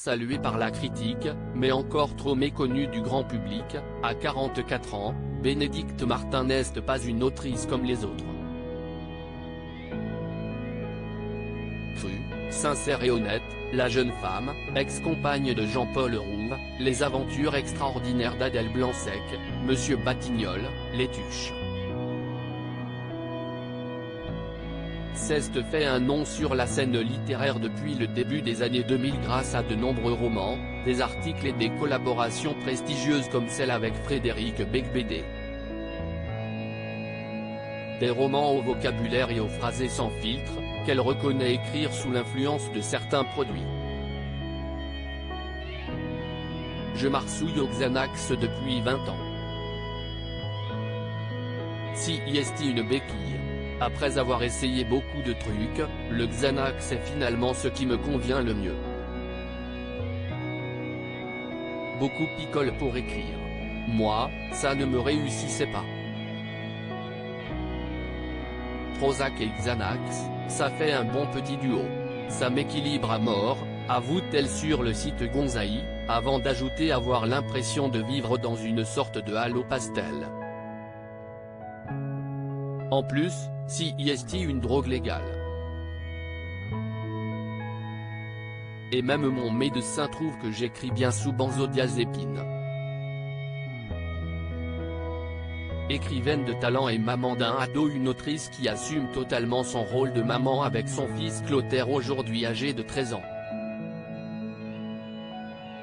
saluée par la critique, mais encore trop méconnue du grand public. À 44 ans, Bénédicte Martin n'est pas une autrice comme les autres. Crue, sincère et honnête, la jeune femme, ex-compagne de Jean-Paul Rouve, les aventures extraordinaires d'Adèle Blanc-Sec, Monsieur Batignolles, Les Tuches. S'est fait un nom sur la scène littéraire depuis le début des années 2000 grâce à de nombreux romans, des articles et des collaborations prestigieuses comme celle avec Frédéric Becbédé. Des romans au vocabulaire et aux phrasés sans filtre, qu'elle reconnaît écrire sous l'influence de certains produits. Je marsouille au Xanax depuis 20 ans. Si est une béquille. Après avoir essayé beaucoup de trucs, le Xanax est finalement ce qui me convient le mieux. Beaucoup picolent pour écrire. Moi, ça ne me réussissait pas. Prozac et Xanax, ça fait un bon petit duo. Ça m'équilibre à mort, avoue-t-elle sur le site Gonzaï, avant d'ajouter avoir l'impression de vivre dans une sorte de halo pastel. En plus, si est une drogue légale. Et même mon médecin trouve que j'écris bien sous benzodiazépine. Écrivaine de talent et maman d'un ado, une autrice qui assume totalement son rôle de maman avec son fils Clotaire aujourd'hui âgé de 13 ans.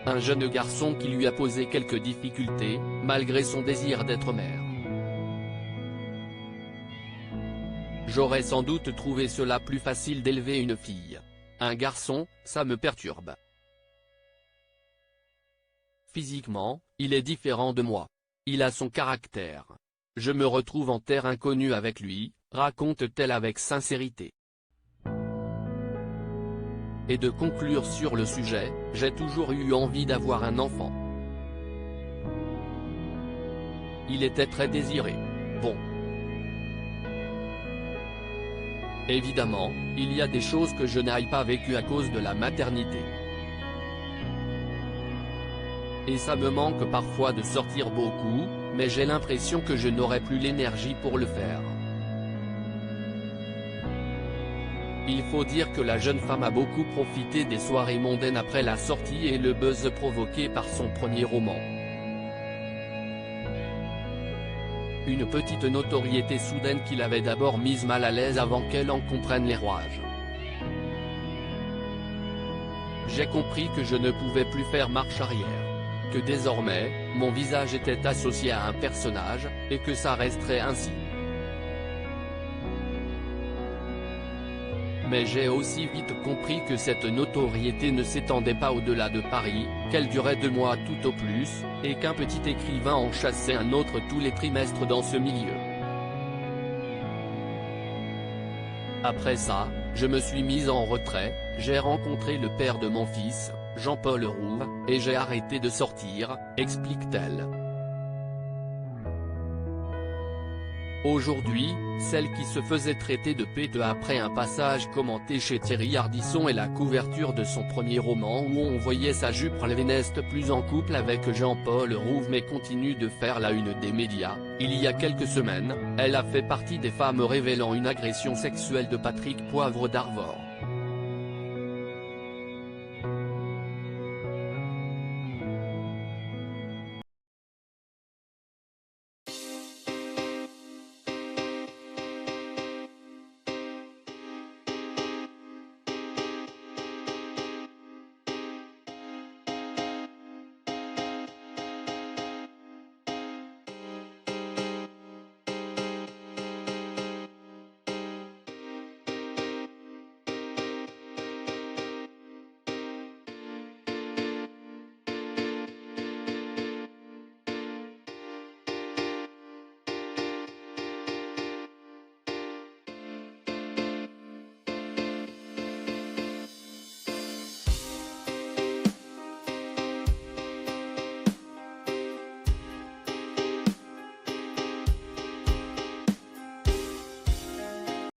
Un jeune garçon qui lui a posé quelques difficultés, malgré son désir d'être mère. J'aurais sans doute trouvé cela plus facile d'élever une fille. Un garçon, ça me perturbe. Physiquement, il est différent de moi. Il a son caractère. Je me retrouve en terre inconnue avec lui, raconte-t-elle avec sincérité. Et de conclure sur le sujet, j'ai toujours eu envie d'avoir un enfant. Il était très désiré. Bon. Évidemment, il y a des choses que je n'ai pas vécues à cause de la maternité. Et ça me manque parfois de sortir beaucoup, mais j'ai l'impression que je n'aurai plus l'énergie pour le faire. Il faut dire que la jeune femme a beaucoup profité des soirées mondaines après la sortie et le buzz provoqué par son premier roman. Une petite notoriété soudaine qui l'avait d'abord mise mal à l'aise avant qu'elle en comprenne les rouages. J'ai compris que je ne pouvais plus faire marche arrière. Que désormais, mon visage était associé à un personnage, et que ça resterait ainsi. Mais j'ai aussi vite compris que cette notoriété ne s'étendait pas au-delà de Paris, qu'elle durait 2 mois tout au plus, et qu'un petit écrivain en chassait un autre tous les trimestres dans ce milieu. Après ça, je me suis mise en retrait, j'ai rencontré le père de mon fils, Jean-Paul Rouve, et j'ai arrêté de sortir, explique-t-elle. Aujourd'hui, celle qui se faisait traiter de pète après un passage commenté chez Thierry Ardisson et la couverture de son premier roman où on voyait sa jupe relevée n'est plus en couple avec Jean-Paul Rouve mais continue de faire la une des médias. Il y a quelques semaines, elle a fait partie des femmes révélant une agression sexuelle de Patrick Poivre d'Arvor.